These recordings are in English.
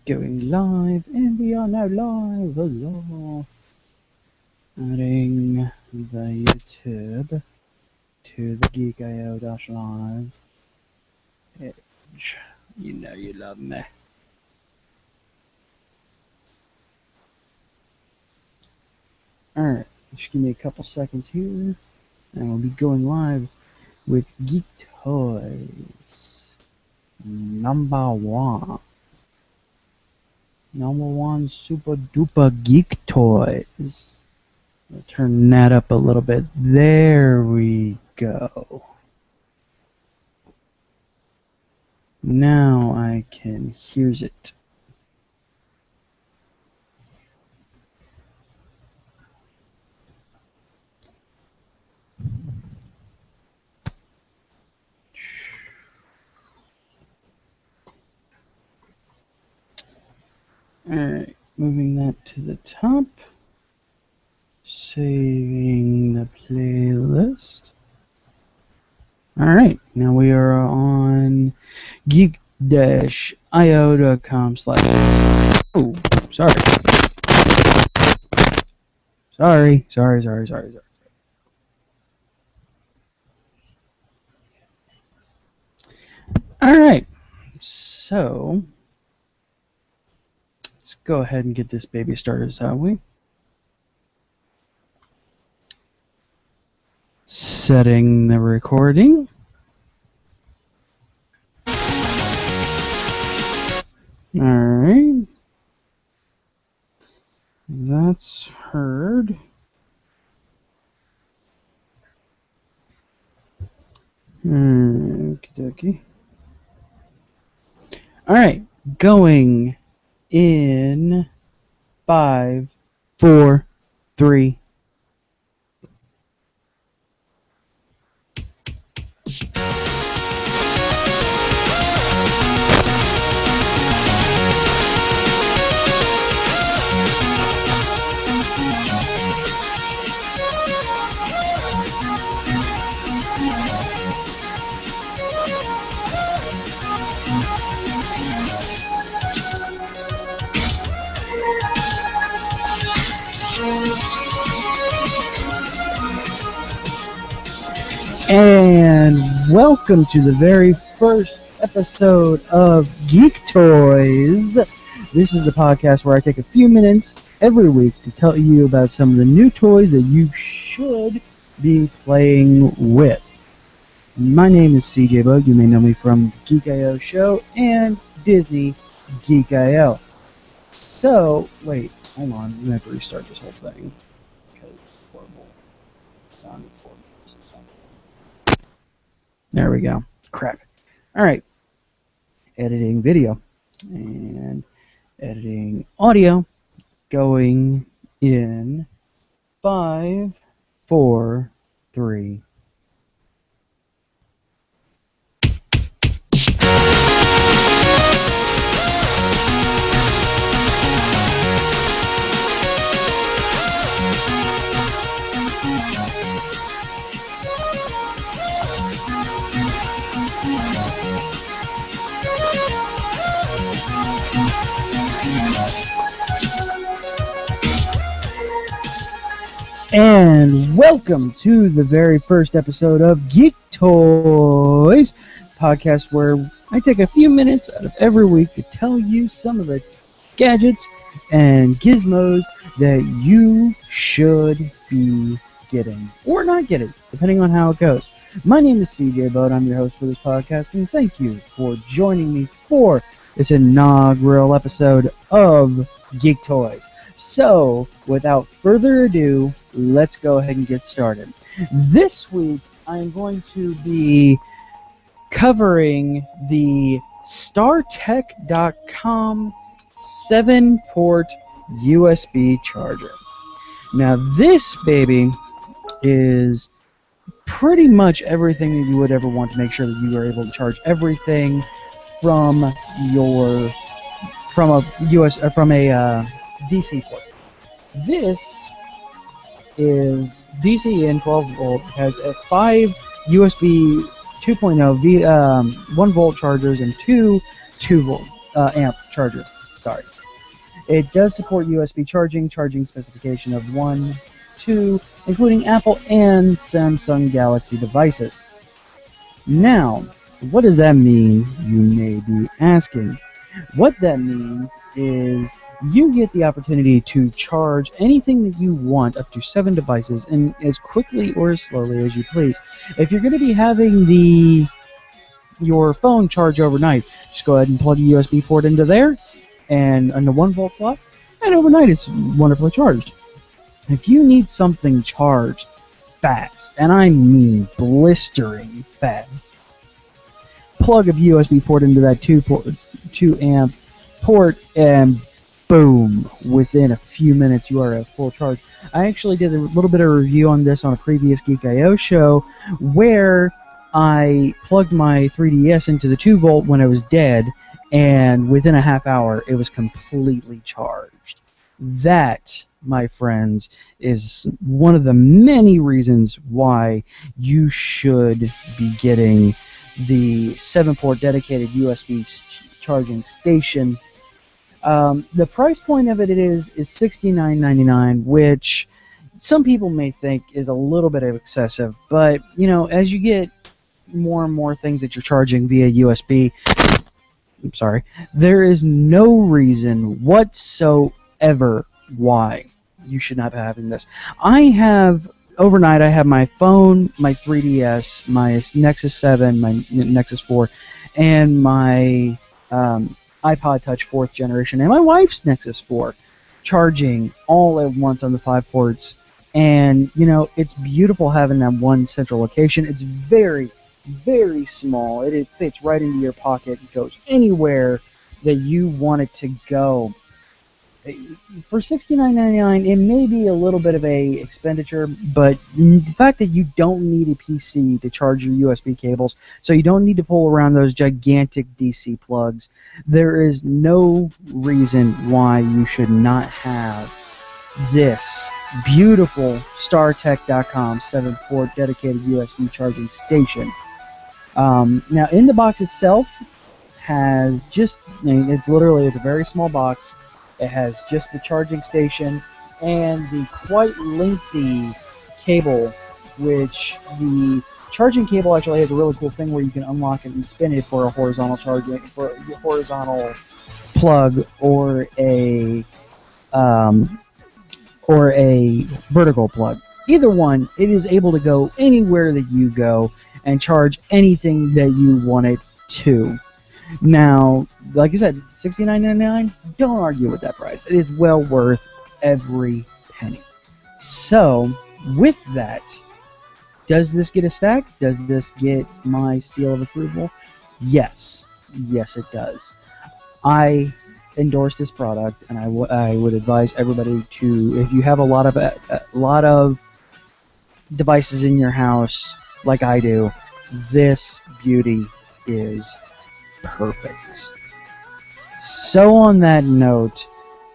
Going live, and we are now live. Huzzah. Adding the YouTube to the geekio.live page. You know you love me. Alright, just give me a couple seconds here, and we'll be going live with Geek Toys. Number one super duper Geek Toys. I'll turn that up a little bit. There we go. Now I can hears it. Alright, moving that to the top. Saving the playlist. Alright, now we are on geek-io.com/. Oh, sorry. Sorry. Alright, so let's go ahead and get this baby started, shall we? Setting the recording. Alright. That's heard. Okie dokie. Alright, going in 5, 4, 3. And welcome to the very first episode of Geek Toys. This is the podcast where I take a few minutes every week to tell you about some of the new toys that you should be playing with. My name is CJ Bug. You may know me from Geek.io show and Disney Geek.io. So, wait, hold on. I'm going to have to restart this whole thing. Because it's horrible. Sound is horrible. There we go. Crap. Alright. Editing video. And editing audio. Going in 5, 4, 3. And welcome to the very first episode of Geek Toys, podcast where I take a few minutes out of every week to tell you some of the gadgets and gizmos that you should be getting, or not getting, depending on how it goes. My name is CJ Bode, I'm your host for this podcast, and thank you for joining me for this inaugural episode of Geek Toys. So, without further ado, let's go ahead and get started. This week, I'm going to be covering the StarTech.com 7-port USB charger. Now, this baby is pretty much everything that you would ever want to make sure that you are able to charge everything from a DC port. This is DC in 12 volt, has a 5 USB 2.0 1 volt chargers and 2 2 volt amp chargers. Sorry. It does support USB charging specification of 1, 2, including Apple and Samsung Galaxy devices. Now, what does that mean, you may be asking? What that means is you get the opportunity to charge anything that you want, up to 7 devices, in as quickly or as slowly as you please. If you're going to be having your phone charge overnight, just go ahead and plug a USB port into there, and in the 1-volt slot, and overnight it's wonderfully charged. If you need something charged fast, and I mean blistering fast, plug a USB port into that 2 amp port, and boom, within a few minutes you are at full charge. I actually did a little bit of review on this on a previous Geek.io show, where I plugged my 3DS into the 2-volt when it was dead, and within a half hour it was completely charged. That, my friends, is one of the many reasons why you should be getting the 7-port dedicated USB charging station. The price point of it is $69.99, which some people may think is a little bit excessive, but you know, as you get more and more things that you're charging via USB, there is no reason whatsoever why you should not be having this. Overnight I have my phone, my 3DS, my Nexus 7, my Nexus 4, and my iPod Touch 4th generation, and my wife's Nexus 4 charging all at once on the 5 ports. And you know, it's beautiful having that one central location. It's very, very small. It fits right into your pocket. It goes anywhere that you want it to go. For $69.99, it may be a little bit of a expenditure, but the fact that you don't need a PC to charge your USB cables, so you don't need to pull around those gigantic DC plugs, there is no reason why you should not have this beautiful StarTech.com 7-port dedicated USB charging station. Now, in the box itself has it's a very small box. It has just the charging station and the quite lengthy cable, which the charging cable actually has a really cool thing where you can unlock it and spin it for a horizontal plug or a vertical plug. Either one, it is able to go anywhere that you go and charge anything that you want it to. Now, like I said, $69.99, don't argue with that price. It is well worth every penny. So, with that, does this get a stack? Does this get my seal of approval? Yes. Yes, it does. I endorse this product, and I would advise everybody to, if you have a lot of devices in your house, like I do, this beauty is perfect. So on that note,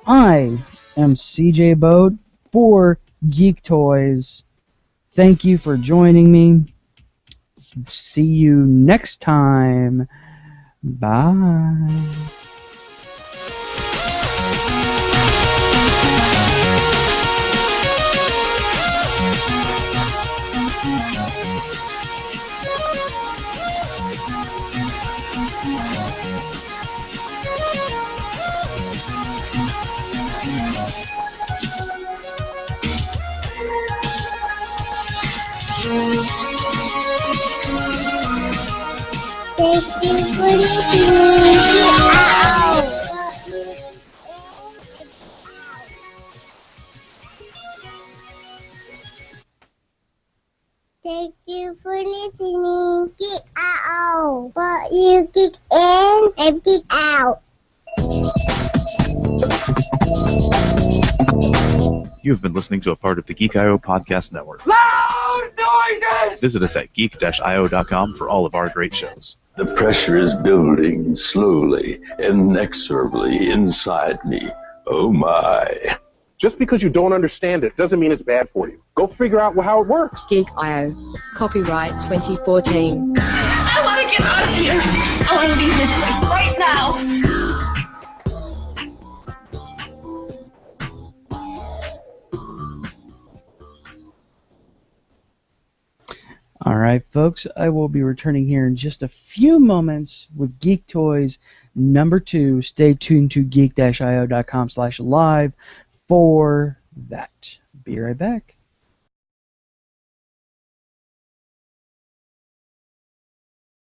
I am CJ Boat for Geek Toys. Thank you for joining me. See you next time. Bye. Thank you for listening. Thank you for listening. Geek out. But you geek in and geek out. You have been listening to a part of the Geek.io podcast network. Loud noises! Visit us at geek-io.com for all of our great shows. The pressure is building slowly, inexorably inside me. Oh my. Just because you don't understand it doesn't mean it's bad for you. Go figure out how it works. Geek.io. Copyright 2014. I want to get out of here. I want to leave this place right now. All right, folks, I will be returning here in just a few moments with Geek Toys number 2. Stay tuned to geek-io.com/live for that. Be right back.